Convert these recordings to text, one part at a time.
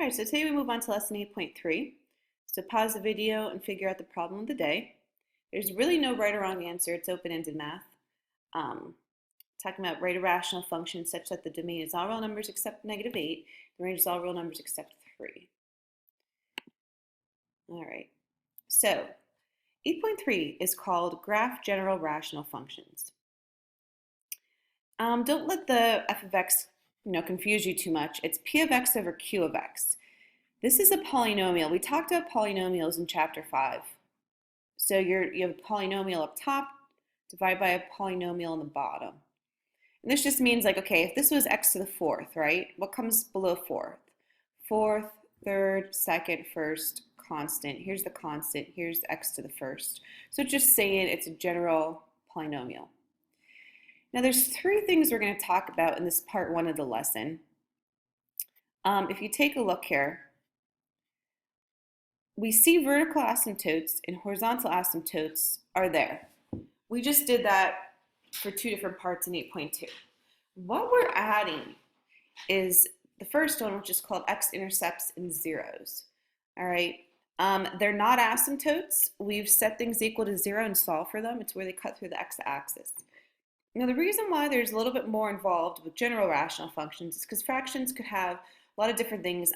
All right, so today we move on to lesson 8.3. So pause the video and figure out the problem of the day. There's really no right or wrong answer. It's open-ended math. Talking about right irrational functions such that the domain is all real numbers except -8. The range is all real numbers except 3. All right, so 8.3 is called graph general rational functions. Don't let the f of x confuse you too much. It's p of x over q of x. This is a polynomial. We talked about polynomials in chapter 5. So you have a polynomial up top divided by a polynomial in the bottom. And this just means like, okay, if this was x to the fourth, right? What comes below fourth? Fourth, third, second, first, constant. Here's the constant. Here's the x to the first. So just saying it's a general polynomial. Now there's 3 things we're going to talk about in this part 1 of the lesson. If you take a look here, we see vertical asymptotes and horizontal asymptotes are there. We just did that for 2 different parts in 8.2. What we're adding is the first one, which is called x-intercepts and zeros. All right, they're not asymptotes. We've set things equal to 0 and solve for them. It's where they cut through the x-axis. Now the reason why there's a little bit more involved with general rational functions is because fractions could have a lot of different things,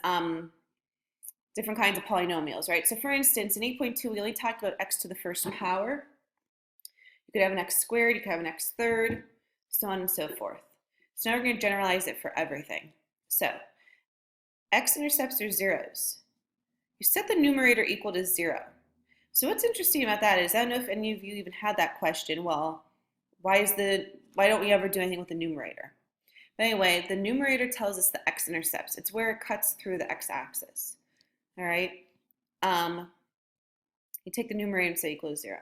different kinds of polynomials, right? So for instance, in 8.2, we only talked about x to the first power. You could have an x squared, you could have an x third, so on and so forth. So now we're going to generalize it for everything. So x-intercepts are zeros. You set the numerator equal to 0. So what's interesting about that is, I don't know if any of you even had that question, well, why don't we ever do anything with the numerator? But anyway, the numerator tells us the x-intercepts. It's where it cuts through the x-axis. All right, you take the numerator and say equal to 0.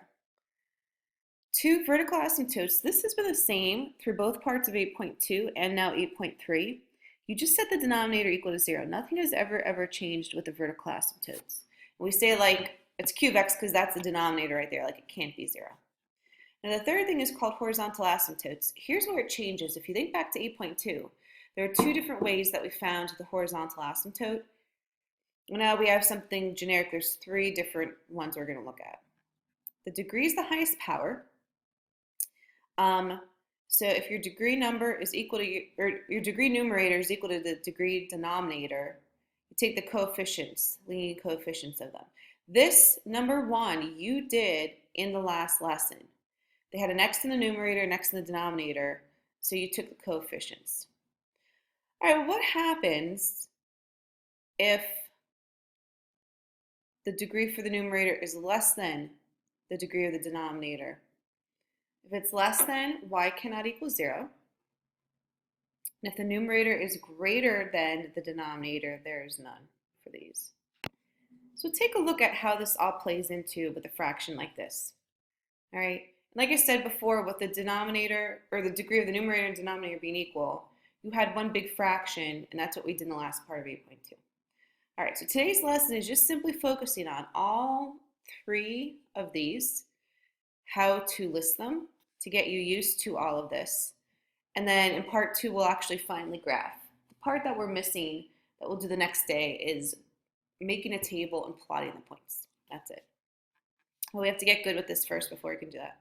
2 vertical asymptotes. This has been the same through both parts of 8.2 and now 8.3. You just set the denominator equal to 0. Nothing has ever changed with the vertical asymptotes. We say like it's q of x because that's the denominator right there, like it can't be 0. Now the third thing is called horizontal asymptotes. Here's where it changes. If you think back to 8.2, there are 2 different ways that we found the horizontal asymptote. Now we have something generic. There's 3 different ones we're going to look at. The degree is the highest power. So if your degree number is equal to your degree numerator is equal to the degree denominator, you take the coefficients, leading coefficients of them. This number 1 you did in the last lesson. They had an x in the numerator, an x in the denominator, so you took the coefficients. All right, well, what happens if the degree for the numerator is less than the degree of the denominator? If it's less than, y cannot equal 0. And if the numerator is greater than the denominator, there is none for these. So take a look at how this all plays into with a fraction like this. All right, like I said before, with the denominator or the degree of the numerator and denominator being equal, you had one big fraction, and that's what we did in the last part of 8.2. All right, so today's lesson is just simply focusing on all 3 of these, how to list them to get you used to all of this. And then in part 2, we'll actually finally graph. The part that we're missing that we'll do the next day is making a table and plotting the points. That's it. Well, we have to get good with this first before we can do that.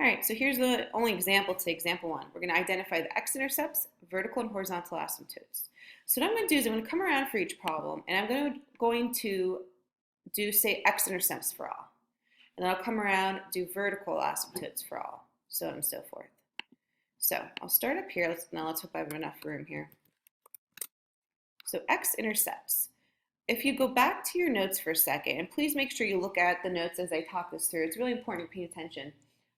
All right, so here's the only example to example 1. We're going to identify the x-intercepts, vertical and horizontal asymptotes. So what I'm going to do is I'm going to come around for each problem, and I'm going to do, say, x-intercepts for all. And then I'll come around, do vertical asymptotes for all, so on and so forth. So I'll start up here. Let's hope I have enough room here. So x-intercepts. If you go back to your notes for a second, and please make sure you look at the notes as I talk this through. It's really important to pay attention.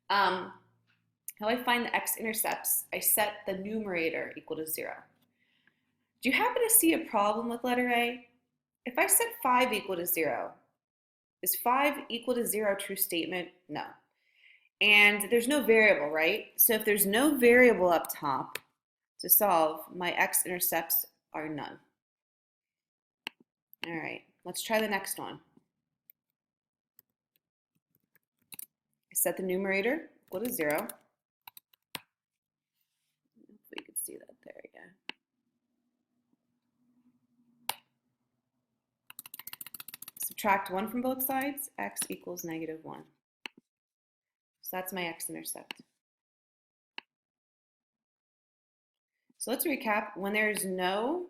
How I find the x-intercepts, I set the numerator equal to 0. Do you happen to see a problem with letter A? If I set 5 equal to 0, is 5 equal to 0 a true statement? No. And there's no variable, right? So if there's no variable up top to solve, my x-intercepts are none. All right, let's try the next one. I set the numerator equal to 0. If we could see that there, yeah. Subtract 1 from both sides, x equals negative 1. So that's my x-intercept. So let's recap. When there's no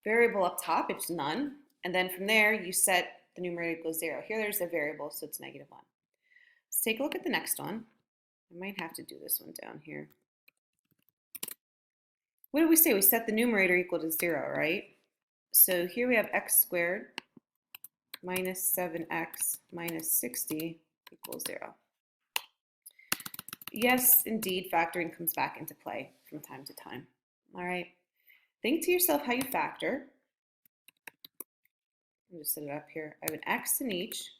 variable up top, it's none. And then from there, you set the numerator equals 0. Here there's a variable, so it's negative 1. Let's take a look at the next one. I might have to do this one down here. What did we say? We set the numerator equal to 0, right? So here we have x squared minus 7x minus 60 equals 0. Yes, indeed, factoring comes back into play from time to time. All right. Think to yourself how you factor. I'll just set it up here. I have an x in each.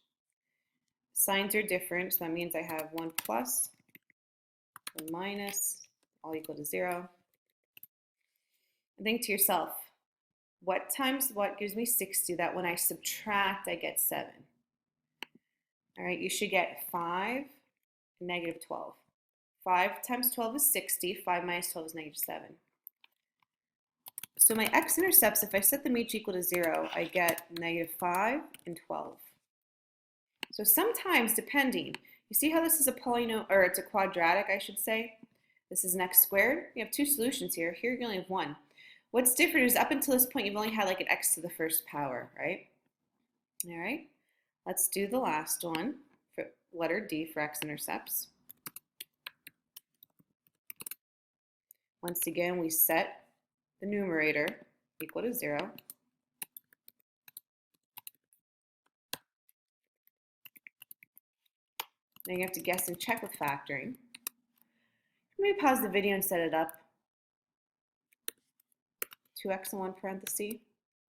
Signs are different, so that means I have 1 plus, 1 minus, all equal to 0. And think to yourself, what times what gives me 60 that when I subtract, I get 7? All right, you should get 5 and negative 12. 5 times 12 is 60. 5 minus 12 is negative 7. So my x-intercepts, if I set them each equal to 0, I get negative 5 and 12. So sometimes, depending, you see how this is a polynomial, or it's a quadratic, I should say? This is an x squared. You have two solutions here. Here you only have one. What's different is up until this point, you've only had like an x to the first power, right? All right, let's do the last one for letter D for x-intercepts. Once again, we set the numerator equal to 0. Now you have to guess and check with factoring. Let me pause the video and set it up. 2x in one parenthesis,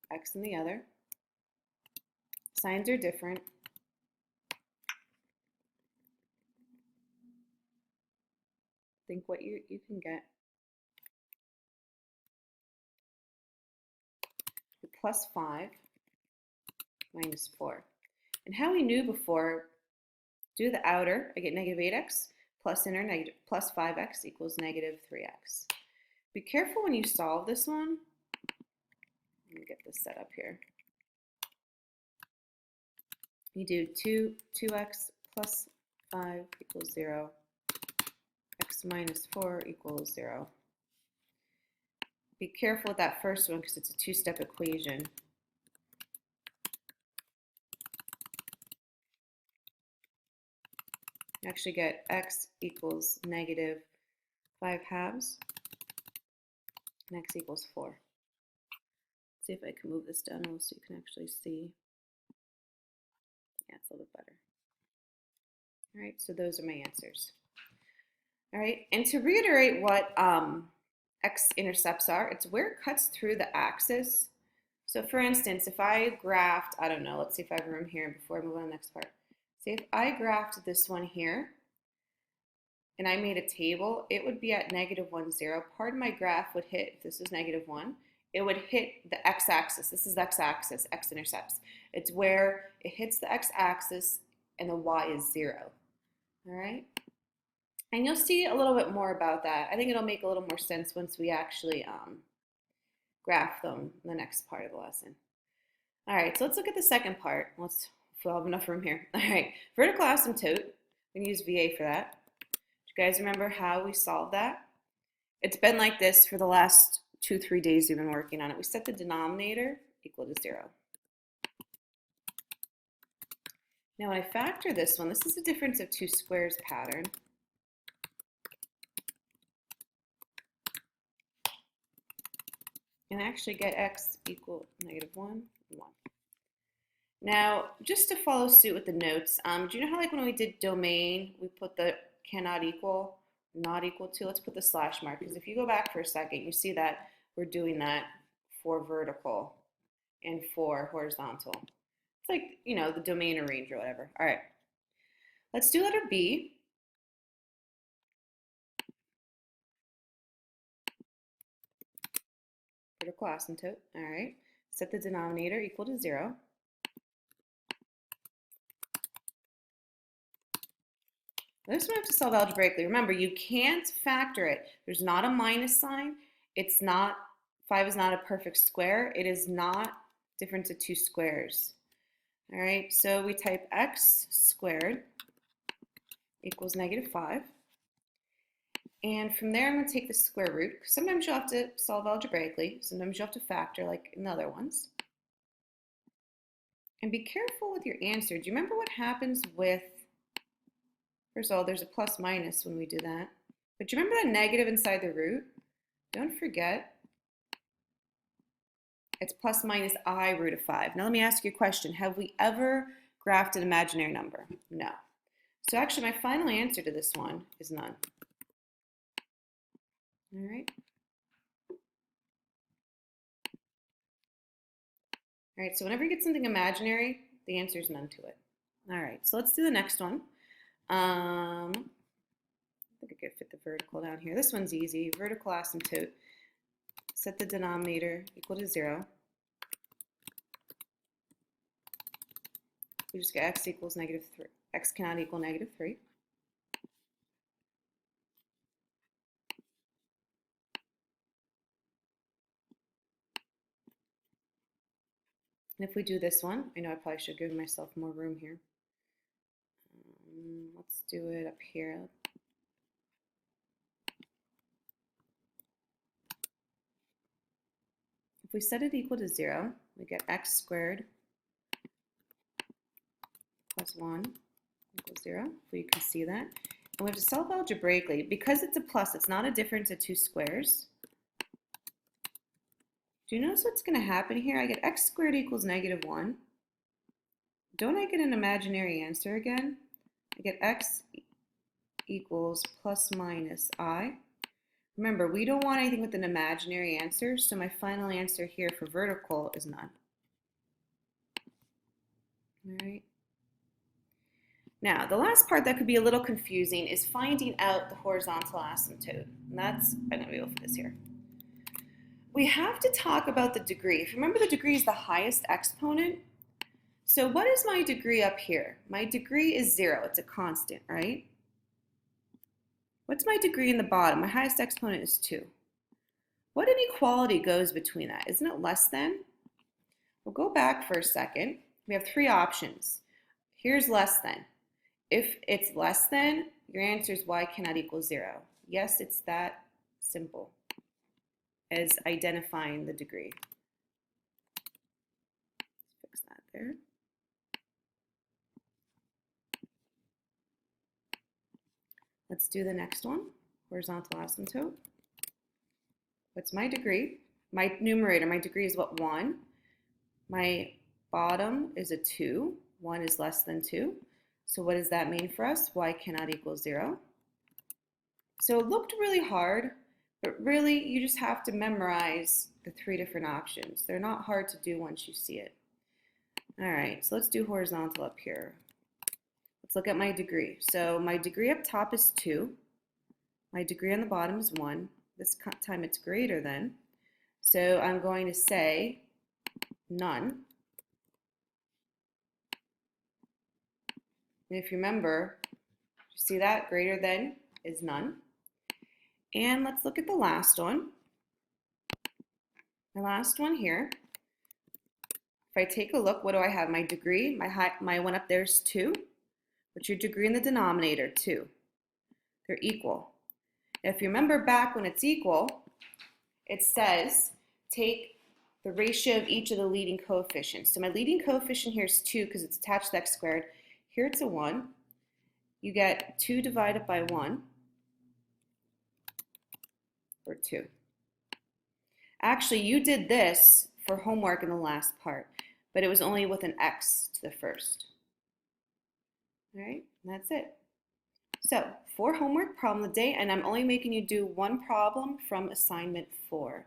x in the other. Signs are different. Think what you can get. Plus 5 minus 4. And how we knew before, do the outer, I get negative 8x plus inner negative plus 5x equals negative 3x. Be careful when you solve this one. Let me get this set up here. You do 2x plus 5 equals 0. X minus 4 equals 0. Be careful with that first one because it's a two-step equation. You actually get x equals negative 5 halves, and x equals 4. Let's see if I can move this down so you can actually see. Yeah, it's a little bit better. All right, so those are my answers. All right, and to reiterate what x-intercepts are, it's where it cuts through the axis. So for instance, if I graphed, I don't know, let's see if I have room here before I move on to the next part. See, if I graphed this one here, and I made a table, it would be at negative 1, 0. Part of my graph would hit, if this was negative 1, it would hit the x-axis. This is x-axis, x-intercepts. It's where it hits the x-axis and the y is 0. All right? And you'll see a little bit more about that. I think it'll make a little more sense once we actually graph them in the next part of the lesson. All right, so let's look at the second part. Let's we'll have enough room here. All right, vertical asymptote. We can use VA for that. Do you guys remember how we solved that? It's been like this for the last 2-3 days we've been working on it. We set the denominator equal to 0. Now when I factor this one, this is a difference of two squares pattern. And I actually get x equal negative 1, 1. Now, just to follow suit with the notes, do you know how like when we did domain, we put the cannot equal, not equal to? Let's put the slash mark, because if you go back for a second, you see that we're doing that for vertical and for horizontal. It's like, you know, the domain or range or whatever. All right, let's do letter B. Vertical asymptote. All right, set the denominator equal to 0. This one I have to solve algebraically. Remember, you can't factor it. There's not a minus sign. It's not, 5 is not a perfect square. It is not difference of two squares. All right, so we type x squared equals -5. And from there, I'm going to take the square root. Sometimes you'll have to solve algebraically. Sometimes you'll have to factor like in the other ones. And be careful with your answer. Do you remember what happens with, first of all, there's a plus minus when we do that. But do you remember that negative inside the root? Don't forget, it's plus minus I root of 5. Now let me ask you a question. Have we ever graphed an imaginary number? No. So actually my final answer to this one is none. All right. All right, so whenever you get something imaginary, the answer is none to it. All right, so let's do the next one. I think I could fit the vertical down here. This one's easy. Vertical asymptote. Set the denominator equal to 0. We just get x equals -3. X cannot equal -3. And if we do this one, I know I probably should give myself more room here. Let's do it up here. If we set it equal to 0, we get x squared plus 1 equals 0, so you can see that. And we have to solve algebraically. Because it's a plus, it's not a difference of two squares. Do you notice what's going to happen here? I get x squared equals -1. Don't I get an imaginary answer again? I get x equals plus minus I. Remember, we don't want anything with an imaginary answer, so my final answer here for vertical is none. All right. Now, the last part that could be a little confusing is finding out the horizontal asymptote. And that's, I'm going to go for this here. We have to talk about the degree. If you remember, the degree is the highest exponent. So what is my degree up here? My degree is 0. It's a constant, right? What's my degree in the bottom? My highest exponent is 2. What inequality goes between that? Isn't it less than? We'll go back for a second. We have 3 options. Here's less than. If it's less than, your answer is y cannot equal 0. Yes, it's that simple as identifying the degree. Let's fix that there. Let's do the next one, horizontal asymptote. What's my degree? My numerator, my degree is what, 1. My bottom is a 2. 1 is less than 2. So what does that mean for us? Y cannot equal 0. So it looked really hard, but really you just have to memorize the 3 different options. They're not hard to do once you see it. All right, so let's do horizontal up here. Let's look at my degree. So my degree up top is 2. My degree on the bottom is 1. This time it's greater than. So I'm going to say none. And if you remember, you see that greater than is none. And let's look at the last one. My last one here. If I take a look, what do I have? My degree, my one up there is 2. What's your degree in the denominator? 2. They're equal. If you remember back when it's equal, it says take the ratio of each of the leading coefficients. So my leading coefficient here is 2 because it's attached to x squared. Here it's a 1. You get 2 divided by 1, or 2. Actually, you did this for homework in the last part, but it was only with an x to the first. All right, and that's it. So, 4 homework problem of the day, and I'm only making you do 1 problem from assignment 4.